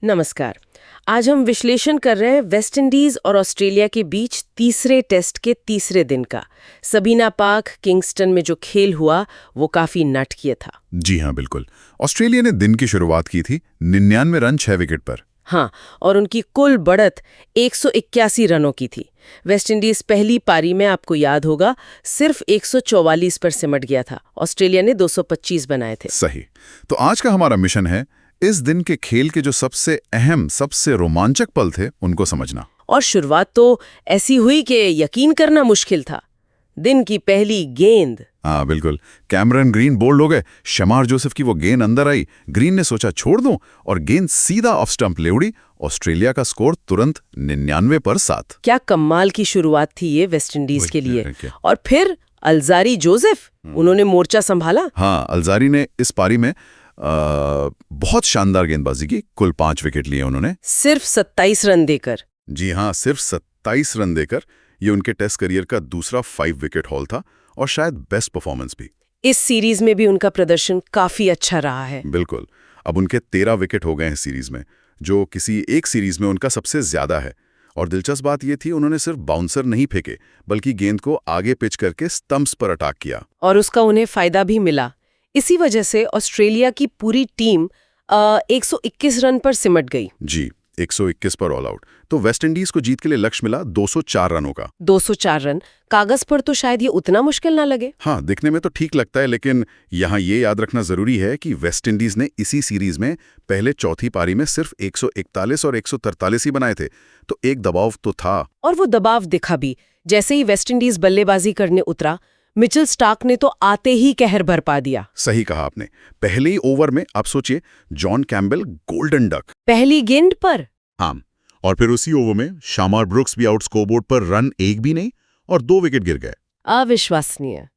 नमस्कार। आज हम विश्लेषण कर रहे हैं वेस्ट इंडीज और ऑस्ट्रेलिया के बीच तीसरे टेस्ट के तीसरे दिन का। सबीना पार्क किंगस्टन में जो खेल हुआ वो काफी नाटकीय था। जी हाँ, बिल्कुल। ऑस्ट्रेलिया ने दिन की शुरुआत की थी 99 रन 6 विकेट पर। हाँ, और उनकी कुल बढ़त 181 रनों की थी। वेस्ट इंडीज पहली पारी में आपको याद होगा सिर्फ 144 पर सिमट गया था। ऑस्ट्रेलिया ने 225 बनाए थे। सही। तो आज का हमारा मिशन है इस दिन के खेल के जो सबसे अहम, सबसे रोमांचक पल थे उनको समझना। और शुरुआत तो ऐसी हुई कि यकीन करना मुश्किल था। दिन की पहली गेंद। हाँ बिल्कुल, कैमरन ग्रीन बोल्ड हो गए। शमार जोसेफ की वो गेंद अंदर आई। ग्रीन ने सोचा छोड़ दूं और गेंद सीधा ऑफ स्टंप ले उड़ी। ऑस्ट्रेलिया का स्कोर तुरंत 99 पर 7। क्या कमाल की शुरुआत थी ये वेस्ट इंडीज के लिए। क्या? और फिर अल्जारी जोसेफ, उन्होंने मोर्चा संभाला। हाँ, अल्जारी ने इस पारी में बहुत शानदार गेंदबाजी की। कुल 5 विकेट लिए उन्होंने, सिर्फ 27 रन देकर। जी हाँ, सिर्फ 27 रन देकर। ये उनके टेस्ट करियर का दूसरा 5 विकेट हॉल था और शायद बेस्ट परफॉर्मेंस भी। इस सीरीज में भी उनका प्रदर्शन काफी अच्छा रहा है। बिल्कुल। अब उनके 13 विकेट हो गए हैं सीरीज में, जो किसी एक सीरीज में उनका सबसे ज्यादा है। और दिलचस्प बात ये थी, उन्होंने सिर्फ बाउंसर नहीं फेंके बल्कि गेंद को आगे पिच करके स्टंप्स पर अटैक किया। और उसका उन्हें फायदा भी मिला। इसी वजह से ऑस्ट्रेलिया की पूरी टीम 121 रन पर सिमट गई। जी, 121 पर ऑल आउट। तो वेस्ट इंडीज को जीत के लिए लक्ष्य मिला 204 रनों का। 204 रन कागज पर तो शायद ये उतना मुश्किल ना लगे। हाँ, दिखने में तो ठीक लगता है, लेकिन यहाँ ये याद रखना जरूरी है कि वेस्ट इंडीज ने इसी सीरीज में पहले चौथी पारी में सिर्फ 141 और 143 ही बनाए थे। तो एक दबाव तो था। और वो दबाव दिखा भी। जैसे ही वेस्ट इंडीज बल्लेबाजी करने उतरा, मिचेल स्टार्क ने तो आते ही कहर बरपा दिया। सही कहा आपने। पहले ही ओवर में आप सोचिए, जॉन कैम्बेल गोल्डन डक पहली गेंद पर। हाँ, और फिर उसी ओवर में शामार ब्रुक्स भी आउट। स्कोरबोर्ड पर रन एक भी नहीं और 2 विकेट गिर गए। अविश्वसनीय।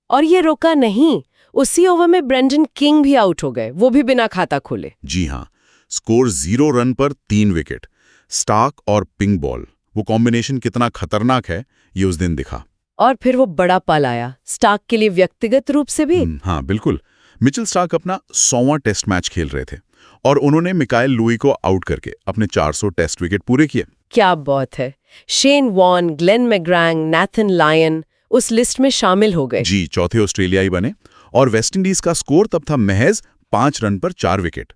और ये रोका नहीं, उसी ओवर में ब्रेंडन किंग भी आउट हो गए, वो भी बिना खाता खोले। जी हाँ, स्कोर 0 रन पर 3 विकेट। स्टार्क और पिंक बॉल, वो कॉम्बिनेशन कितना खतरनाक है ये उस दिन दिखा। और फिर वो बड़ा पल आया स्टार्क के लिए व्यक्तिगत रूप से भी। हाँ बिल्कुल। मिचेल स्टार्क अपना 100वां टेस्ट मैच खेल रहे थे और उन्होंने मिकाइल लुई को आउट करके अपने 400 टेस्ट विकेट पूरे किए। क्या बात है। Shane Warne, Glenn McGrath, Nathan Lyon उस लिस्ट में शामिल हो गए। जी, चौथे ऑस्ट्रेलियाई बने। और वेस्टइंडीज का स्कोर तब था महज 5 रन पर 4 विकेट।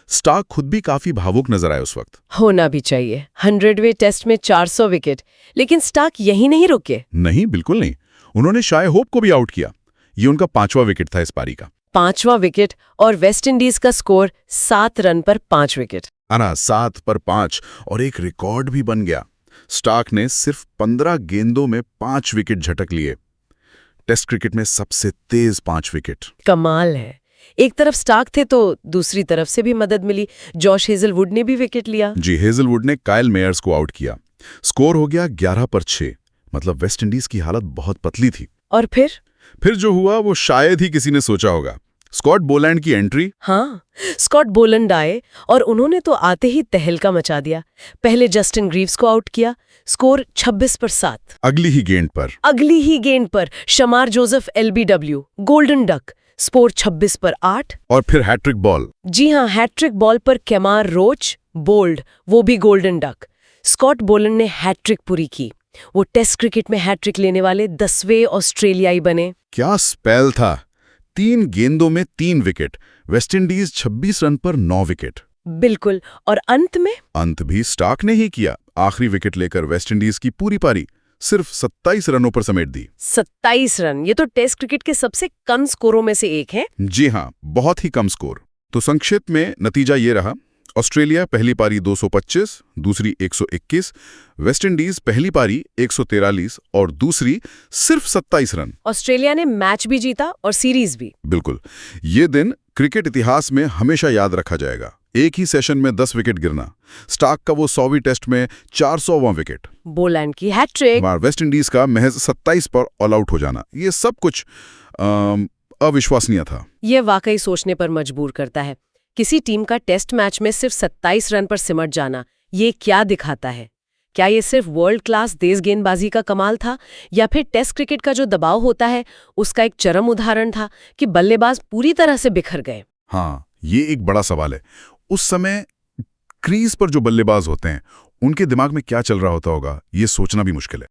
स्टार्क खुद भी काफी भावुक नजर आए उस वक्त। होना भी चाहिए। 100वें टेस्ट में 400 विकेट। लेकिन स्टार्क यही नहीं रुके। नहीं, बिल्कुल नहीं। उन्होंने शाय होप को भी आउट किया। ये उनका 5वां विकेट था इस पारी का। 5वां विकेट और वेस्ट इंडीज का स्कोर 7 रन पर 5 विकेट। 7 पर 5 और एक रिकॉर्ड भी बन गया। स्टार्क ने सिर्फ 15 गेंदों में 5 विकेट झटक लिए। टेस्ट क्रिकेट में सबसे तेज 5 विकेट। कमाल है। एक तरफ स्टार्क थे तो दूसरी तरफ से भी मदद मिली। जॉश हेजलवुड ने भी विकेट लिया। जी, हेजलवुड ने काइल मेयर्स को आउट किया। स्कोर हो गया 11 पर 6। मतलब वेस्ट इंडीज की हालत बहुत पतली थी। और फिर जो हुआ वो शायद ही किसी ने सोचा होगा। स्कॉट बोलैंड की एंट्री। हाँ, स्कॉट बोलैंड आए और उन्होंने तो आते ही तहलका मचा दिया। पहले जस्टिन ग्रीव्स को आउट किया। स्कोर 26 पर 7। अगली ही गेंद पर शमार Joseph LBW golden duck, score 26 पर 8। और फिर हैट्रिक बॉल। जी हाँ, हैट्रिक बॉल पर केमार रोच बोल्ड, वो भी गोल्डन डक। स्कॉट बोलैंड ने हैट्रिक पूरी की। वो टेस्ट क्रिकेट में हैट्रिक लेने वाले 10वें ऑस्ट्रेलियाई बने। क्या स्पेल था। 3 गेंदों में 3 विकेट। वेस्टइंडीज 26 रन पर 9 विकेट। बिल्कुल। और अंत भी स्टार्क ने ही किया। आखिरी विकेट लेकर वेस्टइंडीज की पूरी पारी सिर्फ 27 रनों पर समेट दी। 27 रन, ये तो टेस्ट क्रिकेट के सबसे कम स्कोरों में से एक है। जी हाँ, बहुत ही कम स्कोर। तो संक्षिप्त में नतीजा ये रहा। ऑस्ट्रेलिया पहली पारी 225, दूसरी 121। वेस्टइंडीज पहली पारी 143 और दूसरी सिर्फ 27 रन। ऑस्ट्रेलिया ने मैच भी जीता और सीरीज भी। बिल्कुल। ये दिन क्रिकेट इतिहास में हमेशा याद रखा जाएगा। एक ही सेशन में 10 विकेट गिरना, स्टार्क का वो 100वीं टेस्ट में 400वां विकेट, बोलैंड की हैट्रिक, वेस्ट इंडीज का महज 27 पर ऑल आउट हो जाना, ये सब कुछ अविश्वसनीय था। ये वाकई सोचने पर मजबूर करता है। किसी टीम का टेस्ट मैच में सिर्फ 27 रन पर सिमट जाना, ये क्या दिखाता है? क्या ये सिर्फ वर्ल्ड क्लास तेज गेंदबाजी का कमाल था, या फिर टेस्ट क्रिकेट का जो दबाव होता है उसका एक चरम उदाहरण था कि बल्लेबाज पूरी तरह से बिखर गए? हाँ, ये एक बड़ा सवाल है। उस समय क्रीज पर जो बल्लेबाज होते हैं उनके दिमाग में क्या चल रहा होता होगा, ये सोचना भी मुश्किल है।